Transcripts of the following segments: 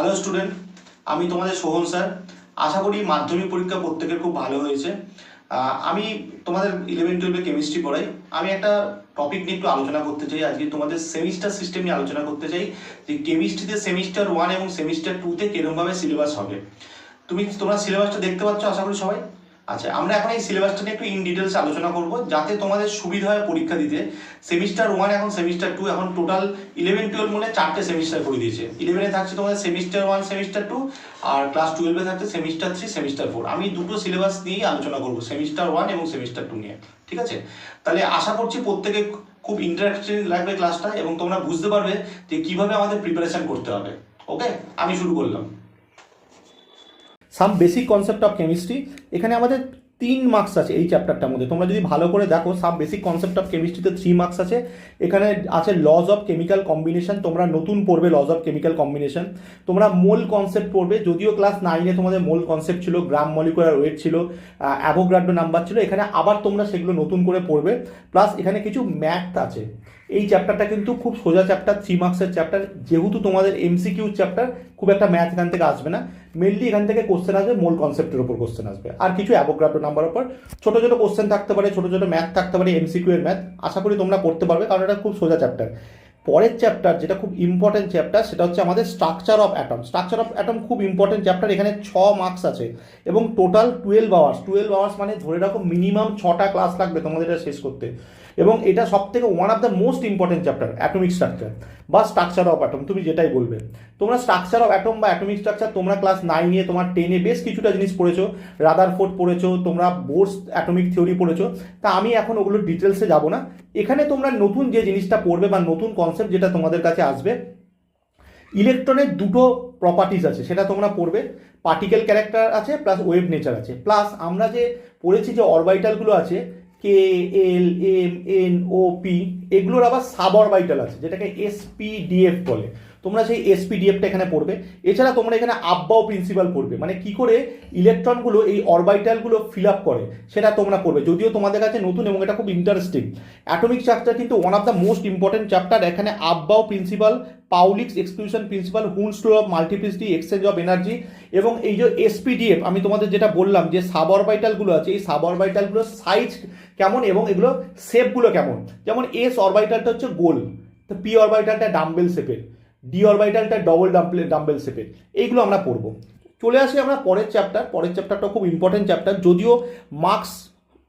Hello student, আমি তোমাদের Sohan sir. আশা করি মাধ্যমিক পরীক্ষা প্রত্যেকের খুব ভালো হয়েছে। আমি তোমাদের 11-12 কেমিস্ট্রি পড়াই। আমি একটা টপিক নিয়ে একটু আলোচনা করতে চাই। আজকে তোমাদের সেমিস্টার সিস্টেম নিয়ে আলোচনা করতে চাই যে কেমিস্ট্রিতে সেমিস্টার 1 এবং সেমিস্টার 2-তে কিরকমভাবে সিলেবাস হবে। তোমরা সিলেবাসটা দেখতে পাচ্ছ আশা করি সবাই। আচ্ছা, আমরা এখন এই সিলেবাসটা নিয়ে একটু ইন ডিটেলস আলোচনা করব যাতে তোমাদের সুবিধা হয় পরীক্ষা দিতে। সেমিস্টার 1 এখন সেমিস্টার 2 এখন টোটাল 11-12 মনে 4টে সেমিস্টার করে দিয়েছে। 11-এ থাকছে তোমাদের সেমিস্টার 1 সেমিস্টার 2, আর ক্লাস 12-এ থাকছে সেমিস্টার 3 সেমিস্টার 4। আমি দুটো সিলেবাস নিয়েই আলোচনা করব, সেমিস্টার 1 এবং সেমিস্টার 2 নিয়ে। ঠিক আছে, তাহলে আশা করছি প্রত্যেকে খুব ইন্টারেস্টিং লাগবে ক্লাসটা এবং তোমরা বুঝতে পারবে যে কিভাবে আমাদের প্রিপারেশন করতে হবে। ওকে, আমি শুরু করলাম। সাম বেসিক কনসেপ্ট অফ কেমিস্ট্রি। এখানে আমাদের 3 মার্কস আছে এই চ্যাপ্টারটার মধ্যে। তোমরা যদি ভালো করে দেখো, সাম বেসিক কনসেপ্ট অফ কেমিস্ট্রিতে 3 মার্কস আছে। এখানে আছে লজ অফ কেমিক্যাল কম্বিনেশন, তোমরা নতুন পড়বে লজ অফ কেমিক্যাল কম্বিনেশন। তোমরা মোল কনসেপ্ট পড়বে, যদিও ক্লাস 9-এ তোমাদের মোল কনসেপ্ট ছিল, গ্রাম মলিকুলার ওয়েট ছিল, অ্যাভোগাড্রো নাম্বার ছিল। এখানে আবার তোমরা সেগুলো নতুন করে পড়বে। প্লাস এখানে কিছু ম্যাথ আছে। এই চ্যাপ্টারটা কিন্তু খুব সোজা চ্যাপ্টার, 3 মার্কসের চ্যাপ্টার। যেহেতু তোমাদের এমসিকিউ চ্যাপ্টার, খুব একটা ম্যাথ এখান থেকে আসবে না। মেনলি এখান থেকে কোশ্চেন আসবে মোল কনসেপ্টের উপর কোশ্চেন আসবে, আর কিছু অ্যাভোগাড্রো নাম্বার উপর ছোট ছোট কোশ্চেন থাকতে পারে, ছোট ছোট ম্যাথ থাকতে পারে, এমসিকিউ এর ম্যাথ। আশা করি তোমরা করতে পারবে, কারণ এটা খুব সোজা চ্যাপ্টার। পরের চ্যাপ্টার যেটা খুব ইম্পর্টেন্ট চ্যাপ্টার, সেটা হচ্ছে আমাদের structure of atom. Structure of atom খুব ইম্পর্টেন্ট চ্যাপ্টার। এখানে 6 মার্কস আছে এবং টোটাল 12 আওয়ার্স। 12 আওয়ার্স মানে ধরে রাখো মিনিমাম 6টা ক্লাস লাগবে তোমাদের এটা শেষ করতে। এবং এটা সব থেকে one of the most important chapter, atomic structure বা স্ট্রাকচার অফ অ্যাটম, তুমি যেটাই বলবে। তোমরা স্ট্রাকচার অফ অ্যাটম বা অ্যাটমিক স্ট্রাকচার তোমরা ক্লাস 9-এ, তোমার 10-এ বেশ কিছুটা জিনিস পড়েছো। রাদারফোর্ড পড়েছো, তোমরা বোরস অ্যাটমিক থিওরি পড়েছো। তা আমি এখন ওগুলো ডিটেলসে যাব না। এখানে তোমরা নতুন যে জিনিসটা পড়বে বা নতুন কনসেপ্ট যেটা তোমাদের কাছে আসবে, ইলেকট্রনের দুটো প্রপার্টিজ আছে, সেটা তোমরা পড়বে। পার্টিকেল ক্যারেক্টার আছে, প্লাস ওয়েভ নেচার আছে। প্লাস আমরা যে পড়েছি যে অরবাইটালগুলো আছে, কে, এল, এম, এন, ও, পি, এগুলোর আবার সাব অরবাইটাল আছে, যেটাকে এসপিডিএফ বলে। তোমরা সেই এসপিডিএফটা এখানে পড়বে। এছাড়া তোমরা এখানে আব্বাও প্রিন্সিপাল পড়বে, মানে কি করে ইলেকট্রনগুলো এই অরবাইটালগুলো ফিল আপ করে সেটা তোমরা পড়বে, যদিও তোমাদের কাছে নতুন এবং এটা খুব ইন্টারেস্টিং। অ্যাটমিক স্ট্রাকচার কিন্তু one of the most important chapter. এখানে Aufbau principle, Pauli's exclusion principle, Hund's law of multiplicity, exchange of energy, এবং এই যে এসপিডিএফ আমি তোমাদের যেটা বললাম যে সাব অরবাইটালগুলো আছে, এই সাব অরবাইটালগুলোর সাইজ কেমন এবং এগুলো শেপগুলো কেমন। যেমন এস অরবাইটালটা হচ্ছে গোল, তো পি অরবাইটালটা ডাম্বেল শেপের, ডি অরবাইটালটা ডবল ডাম্বেল শেপের। এইগুলো আমরা পড়বো। চলে আসি আমরা পরের চ্যাপ্টার। পরের চ্যাপ্টারটা খুব ইম্পর্টেন্ট চ্যাপ্টার, যদিও মার্কস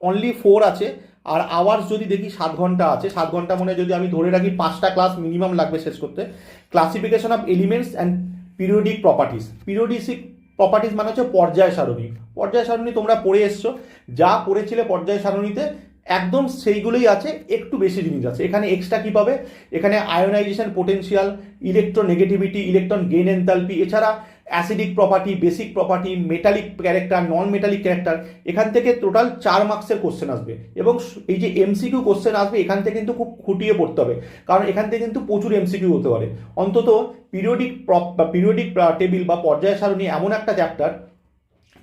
অনলি 4 আছে, আর আওয়ার্স যদি দেখি 7 ঘন্টা আছে। 7 ঘন্টা মানে যদি আমি ধরে রাখি 5টা ক্লাস মিনিমাম লাগবে শেষ করতে। Classification of elements and periodic properties. Periodic properties মানে হচ্ছে পর্যায় সারণী। পর্যায় সারণী তোমরা পড়ে এসছো, যা পড়েছিলে পর্যায় সারণীতে একদম সেইগুলোই আছে, একটু বেশি জিনিস আছে। এখানে এক্সট্রা কী পাবে, এখানে ionisation potential, electronegativity, electron gain enthalpy, এছাড়া acidic property, basic property, metallic character, non metallic character. এখান থেকে টোটাল 4 মার্কসের কোশ্চেন আসবে এবং এই যে এমসিকিউ কোশ্চেন আসবে এখান থেকে কিন্তু খুব খুঁটিয়ে পড়তে হবে, কারণ এখান থেকে কিন্তু প্রচুর এমসিকিউ হতে পারে। অন্তত পিরিয়ডিক টেবিল বা পর্যায় সারণী এমন একটা চ্যাপ্টার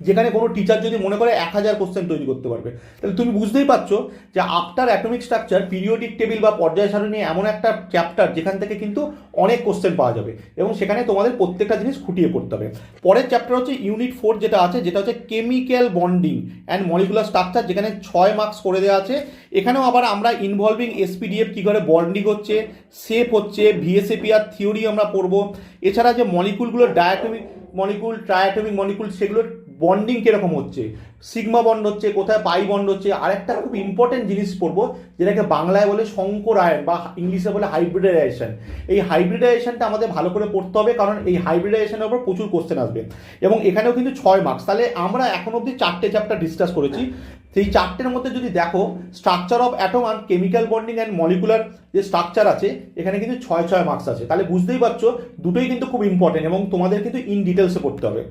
যেখানে কোনো টিচার যদি মনে করে 1000 কোশ্চেন তৈরি করতে পারবে। তাহলে তুমি বুঝতেই পারছো যে after atomic structure periodic table বা পর্যায় সারণী এমন একটা চ্যাপ্টার যেখান থেকে কিন্তু অনেক কোশ্চেন পাওয়া যাবে এবং সেখানে তোমাদের প্রত্যেকটা জিনিস খুঁটিয়ে পড়তে হবে। পরের চ্যাপ্টার হচ্ছে ইউনিট 4 যেটা আছে, যেটা হচ্ছে chemical bonding and molecular structure, যেখানে 6 মার্কস করে দেওয়া আছে। এখানেও আবার আমরা ইনভলভিং এসপিডিএফ কী করে বন্ডিং হচ্ছে, শেপ হচ্ছে, ভিএসএপিআর থিওরি আমরা পড়বো। এছাড়া যে মলিকুলগুলো ডায়াটমিক মলিকুল, ট্রায়াটমিক মলিকুল, সেগুলোর বন্ডিং কীরকম হচ্ছে, সিগমা বন্ড হচ্ছে, কোথায় পাই বন্ড হচ্ছে। আরেকটা খুব ইম্পর্টেন্ট জিনিস পড়বো, যেটাকে বাংলায় বলে সংকরায়ন বা ইংলিশে বলে হাইব্রিডাইজেশন। এই হাইব্রিডাইজেশনটা আমাদের ভালো করে পড়তে হবে, কারণ এই হাইব্রিডাইজেশনের উপর প্রচুর কোশ্চেন আসবে এবং এখানেও কিন্তু 6 মার্কস। তাহলে আমরা এখন অবধি 4টে চ্যাপ্টার ডিসকাস করেছি। সেই 4টের মধ্যে যদি দেখো, স্ট্রাকচার অফ অ্যাটম আর কেমিক্যাল বন্ডিং অ্যান্ড মলিকুলার যে স্ট্রাকচার আছে, এখানে কিন্তু 6 মার্কস আছে। তাহলে বুঝতেই পারছো দুটোই কিন্তু খুব ইম্পর্টেন্ট এবং তোমাদের কিন্তু ইন ডিটেলসে পড়তে হবে।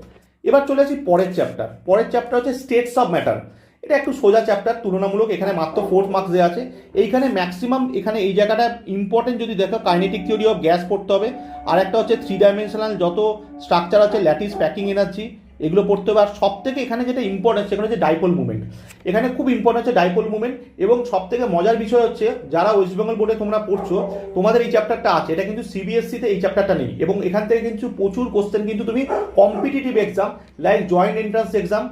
এবার চলে আসি পরের চ্যাপ্টার। পরের চ্যাপ্টার হচ্ছে স্টেটস অফ ম্যাটার। এটা একটু সোজা চ্যাপ্টার তুলনামূলক, এখানে মাত্র 4 মার্কস দেওয়া আছে। এইখানে ম্যাক্সিমাম এখানে এই জায়গাটা ইম্পর্টেন্ট যদি দেখো, কাইনেটিক থিওরি অফ গ্যাস পড়তে হবে, আর একটা হচ্ছে 3 ডাইমেনশনাল যত স্ট্রাকচার আছে, ল্যাটিস, প্যাকিং এনার্জি, এগুলো পড়তে হবে। আর সব থেকে এখানে যেটা ইম্পর্টেন্ট সেখানে হচ্ছে ডাইপোল মুভমেন্ট, এখানে খুব ইম্পর্টেন্ট হচ্ছে ডাইপোল মুভমেন্ট। এবং সব থেকে মজার বিষয় হচ্ছে যারা ওয়েস্ট বেঙ্গল বোর্ডে তোমরা পড়ছো তোমাদের এই চ্যাপ্টারটা আছে, এটা কিন্তু সিবিএসসিতে এই চ্যাপ্টারটা নেই। এবং এখান থেকে কিন্তু প্রচুর কোশ্চেন কিন্তু তুমি competitive exam like joint entrance exam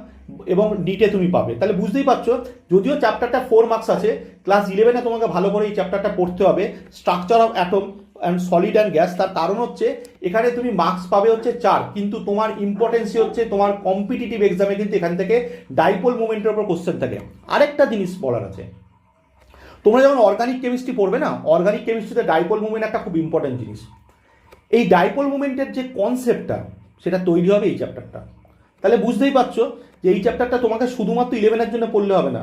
এবং নিটে তুমি পাবে। তাহলে বুঝতেই পারছো, যদিও চ্যাপ্টারটা 4 মার্কস আছে, ক্লাস 11-এ তোমাকে ভালো করে এই চ্যাপ্টারটা পড়তে হবে, structure of atom and solid and gas. তার কারণ হচ্ছে এখানে তুমি মার্কস পাবে হচ্ছে 4, কিন্তু তোমার ইম্পর্টেন্সই হচ্ছে তোমার কম্পিটিটিভ এক্সামে কিন্তু এখান থেকে ডাইপোল মুভমেন্টের উপর কোশ্চেন থাকে। আরেকটা জিনিস বলার আছে, তোমরা যখন অর্গানিক কেমিস্ট্রি পড়বে না, অর্গানিক কেমিস্ট্রিতে ডাইপোল মুভমেন্ট একটা খুব ইম্পর্টেন্ট জিনিস। এই ডাইপোল মুভমেন্টের যে কনসেপ্টটা সেটা তৈরি হবে এই চ্যাপ্টারটা। তাহলে বুঝতেই পারছো যে এই চ্যাপ্টারটা তোমাকে শুধুমাত্র 11-এর জন্য পড়লে হবে না,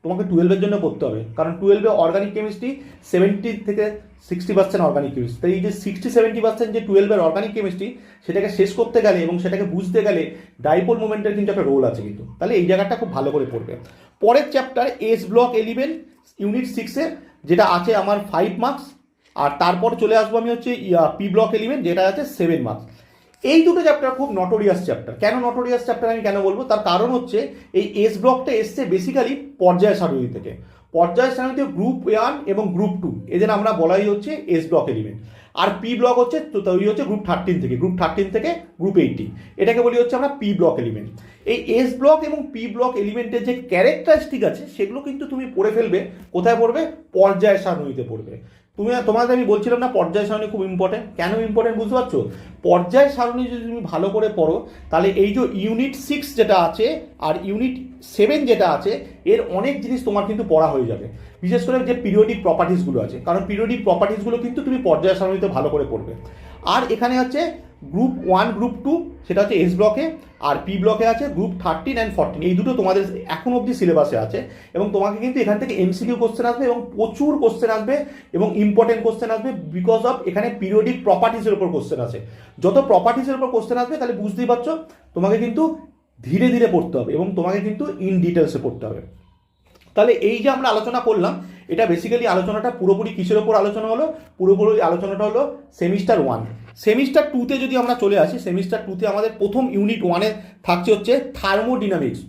তোমাকে 12-এর জন্য পড়তে হবে। কারণ 12-এ অর্গানিক কেমিস্ট্রি 70 থেকে 60% অর্গানিক কেমিস্ট্রি। তাই এই যে 60-70% যে 12-এর অর্গানিক কেমিস্ট্রি সেটাকে শেষ করতে গেলে এবং সেটাকে বুঝতে গেলে ডাইপোল মুভমেন্টের কিন্তু একটা রোল আছে কিন্তু। তাহলে এই জায়গাটা খুব ভালো করে পড়বে। পরের চ্যাপ্টার এস ব্লক 11 ইউনিট 6-এ, যেটা আছে আমার 5 মার্কস। আর তারপর চলে আসবো আমি হচ্ছে পি ব্লক 11, যেটা আছে 7 মার্কস। এই দুটো চ্যাপ্টার খুব নটোরিয়াস চ্যাপ্টার। কেন নটোরিয়াস চ্যাপ্টার আমি কেন বলবো, তার কারণ হচ্ছে এই এস ব্লকটা এসছে বেসিক্যালি পর্যায় সারণী থেকে। পর্যায় সারণীতে গ্রুপ 1 এবং গ্রুপ 2 এদের আমরা বলাই হচ্ছে এস ব্লক 11। আর পি ব্লক হচ্ছে তৈরি হচ্ছে গ্রুপ 13 থেকে, গ্রুপ 13 থেকে গ্রুপ 18, এটাকে বলি হচ্ছে আমরা পি ব্লক এলিমেন্ট। এই এস ব্লক এবং পি ব্লক এলিমেন্টের যে ক্যারেক্টারিস্টিক আছে সেগুলো কিন্তু তুমি পড়ে ফেলবে। কোথায় পড়বে? পর্যায় সারণীতে পড়বে। তোমাদের আমি বলছিলাম না পর্যায় সারণী খুব ইম্পর্টেন্ট। কেন ইম্পর্টেন্ট বুঝতে পারছো? পর্যায় সারণী যদি তুমি ভালো করে পড়ো তাহলে এই যে ইউনিট 6 যেটা আছে আর ইউনিট 7 যেটা আছে এর অনেক জিনিস তোমার কিন্তু পড়া হয়ে যাবে। বিশেষ করে যে পিরিয়ডিক প্রপার্টিসগুলো আছে, কারণ পিরিয়ডিক প্রপার্টিসগুলো কিন্তু তুমি পর্যায় সারণীতে ভালো করে পড়বে। আর এখানে আছে গ্রুপ 1 গ্রুপ 2 সেটা হচ্ছে এস ব্লকে, আর পি ব্লকে আছে গ্রুপ 13 অ্যান্ড 14। এই দুটো তোমাদের এখন অবধি সিলেবাসে আছে এবং তোমাকে কিন্তু এখান থেকে এমসিকিউ কোশ্চেন আসবে এবং প্রচুর কোশ্চেন আসবে এবং ইম্পর্টেন্ট কোশ্চেন আসবে, বিকজ অফ এখানে পিরিয়ডিক প্রপার্টিসের উপর কোশ্চেন আছে। যত প্রপার্টিসের উপর কোশ্চেন আসবে তাহলে বুঝতেই পারছো তোমাকে কিন্তু ধীরে ধীরে পড়তে হবে এবং তোমাকে কিন্তু ইন ডিটেলসে পড়তে হবে। তাহলে এই যে আমরা আলোচনা করলাম এটা বেসিক্যালি আলোচনাটা পুরোপুরি কিসের ওপর আলোচনা হলো? পুরোপুরি আলোচনাটা হলো সেমিস্টার 1। সেমিস্টার 2-তে যদি আমরা চলে আসি, সেমিস্টার 2-তে আমাদের প্রথম ইউনিট 1-এ থাকছে হচ্ছে থার্মোডিনামিক্স।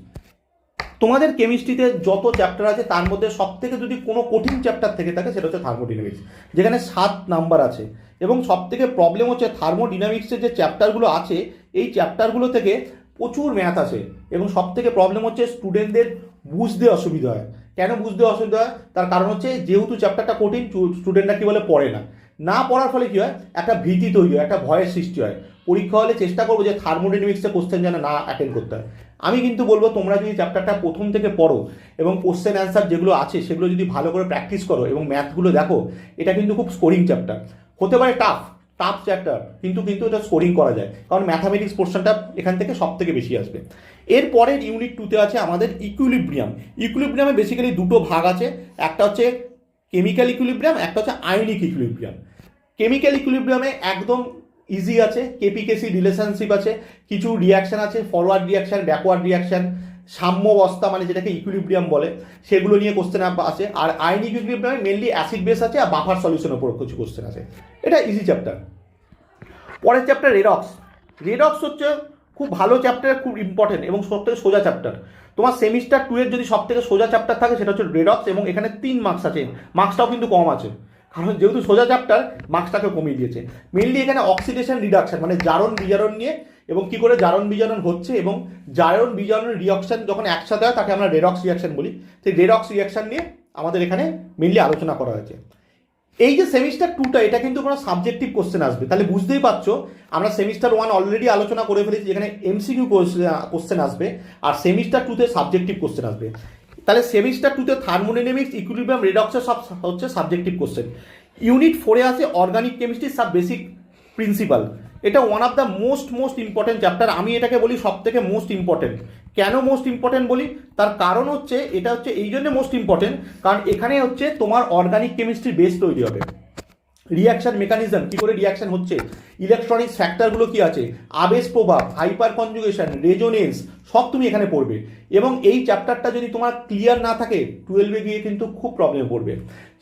তোমাদের কেমিস্ট্রিতে যত চ্যাপ্টার আছে তার মধ্যে সব থেকে যদি কোনো কঠিন চ্যাপ্টার থেকে থাকে সেটা হচ্ছে থার্মোডিনামিক্স, যেখানে 7 নাম্বার আছে। এবং সব থেকে প্রবলেম হচ্ছে থার্মোডিনামিক্সের যে চ্যাপ্টারগুলো আছে এই চ্যাপ্টারগুলো থেকে প্রচুর ম্যাথ আছে এবং সব থেকে প্রবলেম হচ্ছে স্টুডেন্টদের বুঝতে অসুবিধা হয়। কেন বুঝতে অসুবিধা হয়? তার কারণ হচ্ছে যেহেতু চ্যাপ্টারটা কঠিন, স্টুডেন্টরা কী বলে পড়ে না। না পড়ার ফলে কী হয়? একটা ভীতি তৈরি হয়, একটা ভয়ের সৃষ্টি হয়। পরীক্ষা হলে চেষ্টা করবো যে থার্মোডাইনামিক্সে কোশ্চেন যেন না অ্যাটেন্ড করতে হয়। আমি কিন্তু বলবো তোমরা যদি চ্যাপ্টারটা প্রথম থেকে পড়ো এবং কোশ্চেন অ্যান্সার যেগুলো আছে সেগুলো যদি ভালো করে প্র্যাকটিস করো এবং ম্যাথগুলো দেখো, এটা কিন্তু খুব স্কোরিং চ্যাপ্টার। হতে পারে টাফ চ্যাপ্টার, কিন্তু এটা স্কোরিং করা যায়, কারণ ম্যাথামেটিক্স পোর্শনটা এখান থেকে সব থেকে বেশি আসবে। এরপরের ইউনিট 2-তে আছে আমাদের ইকুইলিব্রিয়াম। ইকুইলিব্রিয়ামে বেসিক্যালি দুটো ভাগ আছে, একটা হচ্ছে কেমিক্যাল ইকুইলিব্রিয়াম, একটা হচ্ছে আয়নিক ইকুইলিব্রিয়াম। কেমিক্যাল ইকুইলিব্রিয়ামে একদম ইজি আছে, কেপিকেসি রিলেশনশিপ আছে, কিছু রিয়াকশান আছে, ফরওয়ার্ড রিয়াকশান, ব্যাকওয়ার্ড রিয়াকশান, সাম্যাবস্থা মানে যেটাকে ইকুইলিব্রিয়াম বলে, সেগুলো নিয়ে কোশ্চেন আছে। আর আয়নিক ইকুইলিব্রিয়ামে মেনলি অ্যাসিড বেস আছে আর বাফার সলিউশনের উপর কিছু কোশ্চেন আছে। এটা ইজি চ্যাপ্টার। পরের চ্যাপ্টার রেডক্স। রেডক্স হচ্ছে খুব ভালো চ্যাপ্টার, খুব ইম্পর্টেন্ট এবং সব থেকে সোজা চ্যাপ্টার। তোমার সেমিস্টার 2-এর যদি সব থেকে সোজা চ্যাপ্টার থাকে সেটা হচ্ছে রেডক্স, এবং এখানে 3 মার্কস আছে। মার্কসটাও কিন্তু কম আছে, কারণ যেহেতু সোজা চ্যাপ্টার মার্কসটাকে কমিয়ে দিয়েছে। মেনলি এখানে অক্সিডেশন রিডাকশন মানে জারণ বিজারণ নিয়ে, এবং কি করে জারণ বিজারণ হচ্ছে এবং জারণ বিজারণ রিয়াকশন যখন একসাথে হয় তাকে আমরা রেডক্স রিয়াকশন বলি। সেই রেডক্স রিয়াকশন নিয়ে আমাদের এখানে মেনলি আলোচনা করা হয়েছে। এই যে সেমিস্টার 2টা এটা কিন্তু কোনো সাবজেক্টিভ কোশ্চেন আসবে। তাহলে বুঝতেই পারছো আমরা সেমিস্টার 1 অলরেডি আলোচনা করে ফেলেছি যেখানে এমসিকিউ কোশ্চেন আসবে, আর সেমিস্টার 2-তে সাবজেক্টিভ কোশ্চেন আসবে। তাহলে সেমিস্টার 2-তে থার্মোডাইনামিক্স, ইকুইলিব্রিয়াম, রেডক্সের সব হচ্ছে সাবজেক্টিভ কোশ্চেন। ইউনিট 4-এ আছে organic chemistry some basic principle. এটা one of the most important chapter. আমি এটাকে বলি সব থেকে মোস্ট ইম্পর্টেন্ট। কেন মোস্ট ইম্পর্টেন্ট বলি? তার কারণ হচ্ছে এটা হচ্ছে এই জন্য মোস্ট ইম্পর্টেন্ট কারণ এখানে হচ্ছে তোমার অর্গানিক কেমিস্ট্রি বেস তৈরি হবে। রিয়াকশন মেকানিজম, কী করে রিয়াকশন হচ্ছে, ইলেকট্রনিক্স ফ্যাক্টরগুলো কী আছে, আবেশ প্রভাব, হাইপার কনজুগেশন, রেজোনেন্স, সব তুমি এখানে পড়বে। এবং এই চ্যাপ্টারটা যদি তোমার ক্লিয়ার না থাকে 12-এ গিয়ে কিন্তু খুব প্রবলেমে পড়বে।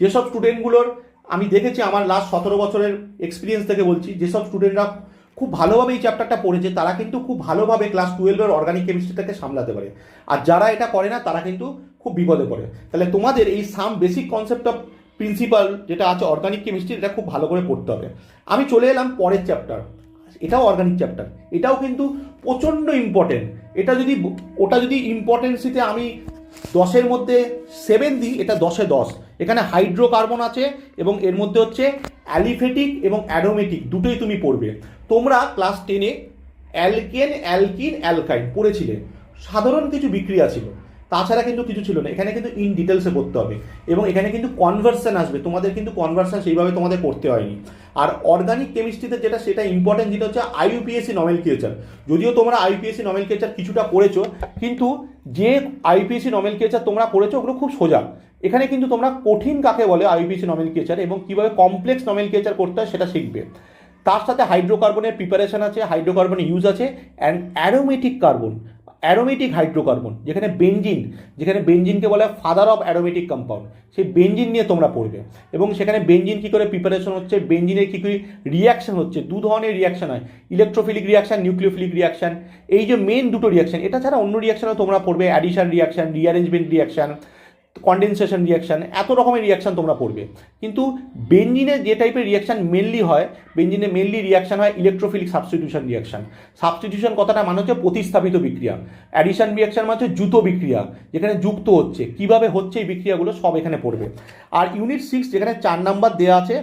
যেসব স্টুডেন্টগুলোর আমি দেখেছি, আমার লাস্ট 17 বছরের এক্সপিরিয়েন্স থেকে বলছি, যেসব স্টুডেন্টরা খুব ভালোভাবে এই চ্যাপ্টারটা পড়েছে তারা কিন্তু খুব ভালোভাবে ক্লাস 12-এর অর্গানিক কেমিস্ট্রিটাকে সামলাতে পারে। আর যারা এটা করে না তারা কিন্তু খুব বিপদে পড়ে। তাহলে তোমাদের এই সাম বেসিক কনসেপ্ট অফ প্রিন্সিপাল যেটা আছে অর্গানিক কেমিস্ট্রি, এটা খুব ভালো করে পড়তে হবে। আমি চলে এলাম পরের চ্যাপ্টার, এটাও অর্গানিক চ্যাপ্টার, এটাও কিন্তু প্রচণ্ড ইম্পর্টেন্ট। ওটা যদি ইম্পর্টেন্সিতে আমি 10-এর মধ্যে 7 দিই, এটা 10-এ 10। এখানে হাইড্রোকার্বন আছে এবং এর মধ্যে হচ্ছে অ্যালিফেটিক এবং অ্যারোমেটিক দুটোই তুমি পড়বে। তোমরা ক্লাস 10-এ অ্যালকেন, অ্যালকিন, অ্যালকাইন পড়েছিলে, সাধারণ কিছু বিক্রিয়া ছিল, তাছাড়া কিন্তু কিছু ছিল না। এখানে কিন্তু ইন ডিটেলসে পড়তে হবে এবং এখানে কিন্তু কনভার্সন আসবে, তোমাদের কিন্তু কনভার্সন সেইভাবে তোমাদের করতে হয়নি। আর অর্গানিক কেমিস্ট্রিতে যেটা সেটা ইম্পর্টেন্ট যেটা হচ্ছে আইইউপিএসসি নমেনক্লেচার। যদিও তোমরা আইইউপিএসসি নমেনক্লেচার কিছুটা পড়েছো, কিন্তু যে আইইউপিএসসি নমেনক্লেচার তোমরা পড়েছো ওগুলো খুব সোজা। এখানে কিন্তু তোমরা কঠিন কাকে বলে আইইউপিএসসি নমেনক্লেচার এবং কীভাবে কমপ্লেক্স নমেনক্লেচার করতে হয় সেটা শিখবে। তার সাথে হাইড্রোকার্বনের প্রিপারেশন আছে, হাইড্রোকার্বনের ইউজ আছে, and aromatic carbon, aromatic hydrocarbon, যেখানে বেঞ্জিনকে বলে ফাদার অফ অ্যারোমেটিক কম্পাউন্ড, সেই বেঞ্জিন নিয়ে তোমরা পড়বে। এবং সেখানে বেঞ্জিন কী করে প্রিপারেশন হচ্ছে, বেঞ্জিনের কী কী রিয়াকশন হচ্ছে, দু ধরনের রিয়াকশন হয়, ইলেকট্রোফিলিক রিয়াকশন, নিউক্লিওফিলিক রিয়াকশন। এই যে মেন দুটো রিয়াকশন, এটা ছাড়া অন্য রিয়াকশনও তোমরা পড়বে, addition reaction, rearrangement reaction, condensation reaction, এত রকমের রিয়াকশান তোমরা পড়বে। কিন্তু বেঞ্জিনে যে টাইপের রিয়াকশান মেনলি হয়, বেঞ্জিনে মেনলি রিয়াকশান হয় ইলেকট্রোফিলিক সাবস্টিটিউশন রিয়াকশান। সাবস্টিটিউশন কথাটা মানে হচ্ছে প্রতিস্থাপিত বিক্রিয়া। অ্যাডিশন রিয়াকশান মানে হচ্ছে যুক্ত বিক্রিয়া, যেখানে যুক্ত হচ্ছে, কিভাবে হচ্ছে এই বিক্রিয়াগুলো সব এখানে পড়বে। আর ইউনিট 6 যেখানে 4 নাম্বার দেওয়া আছে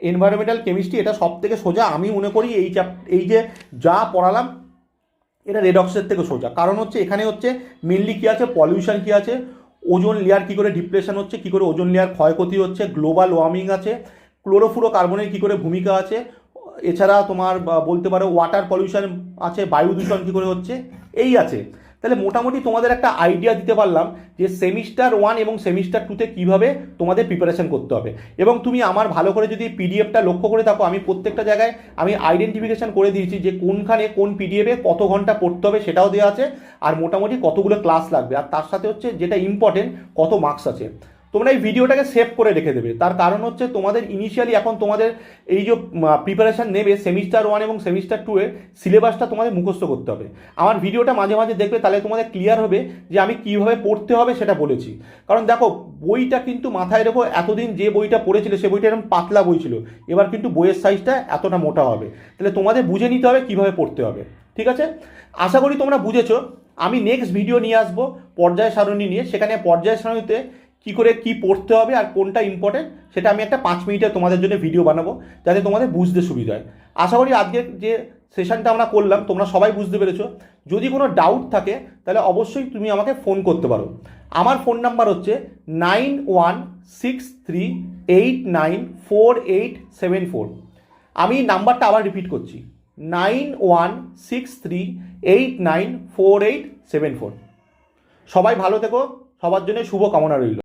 এনভায়রনমেন্টাল কেমিস্ট্রি, এটা সব থেকে সোজা আমি মনে করি। এই যে যা পড়ালাম এটা রেডক্সের থেকে সোজা, কারণ হচ্ছে এখানে হচ্ছে মেনলি কী আছে, পলিউশন কী আছে, ওজোন লেয়ার কী করে ডিপ্রেশন হচ্ছে, কী করে ওজোন লেয়ার ক্ষয়ক্ষতি হচ্ছে, গ্লোবাল ওয়ার্মিং আছে, ক্লোরোফ্লোরোকার্বনের কী করে ভূমিকা আছে, এছাড়া তোমার বলতে পারো ওয়াটার পলিউশন আছে, বায়ু দূষণ কী করে হচ্ছে, এই আছে। তাহলে মোটামুটি তোমাদের একটা আইডিয়া দিতে পারলাম যে সেমিস্টার 1 এবং সেমিস্টার 2-তে কীভাবে তোমাদের প্রিপারেশন করতে হবে। এবং তুমি আমার ভালো করে যদি পিডিএফটা লক্ষ্য করে থাকো, আমি প্রত্যেকটা জায়গায় আমি আইডেন্টিফিকেশন করে দিয়েছি যে কোনখানে কোন পিডিএফে কত ঘন্টা পড়তে হবে সেটাও দেওয়া আছে, আর মোটামুটি কতগুলো ক্লাস লাগবে, আর তার সাথে হচ্ছে যেটা ইম্পর্টেন্ট কত মার্কস আছে। তোমরা এই ভিডিওটাকে সেভ করে রেখে দেবে, তার কারণ হচ্ছে তোমাদের ইনিশিয়ালি এখন তোমাদের এই যে প্রিপারেশান নেবে সেমিস্টার 1 এবং সেমিস্টার 2-এর সিলেবাসটা তোমাদের মুখস্থ করতে হবে। আমার ভিডিওটা মাঝে মাঝে দেখবে, তাহলে তোমাদের ক্লিয়ার হবে যে আমি কীভাবে পড়তে হবে সেটা বলেছি। কারণ দেখো বইটা কিন্তু মাথায় রেখো, এতদিন যে বইটা পড়েছিলে সে বইটা এরকম পাতলা বই ছিল, এবার কিন্তু বইয়ের সাইজটা এতটা মোটা হবে। তাহলে তোমাদের বুঝে নিতে হবে কীভাবে পড়তে হবে, ঠিক আছে? আশা করি তোমরা বুঝেছো। আমি নেক্সট ভিডিও নিয়ে আসবো পর্যায় সারণী নিয়ে, সেখানে পর্যায় সারণীতে কী করে কী পড়তে হবে আর কোনটা ইম্পর্টেন্ট সেটা আমি একটা 5 মিনিটের তোমাদের জন্য ভিডিও বানাবো, যাতে তোমাদের বুঝতে সুবিধা হয়। আশা করি আজকের যে সেশনটা আমরা করলাম তোমরা সবাই বুঝতে পেরেছো। যদি কোনো ডাউট থাকে তাহলে অবশ্যই তুমি আমাকে ফোন করতে পারো। আমার ফোন নাম্বার হচ্ছে 9163894874। আমি নাম্বারটা আবার রিপিট করছি, 9163894874। সবাই ভালো থেকো, সবার জন্য শুভ কামনা রইল।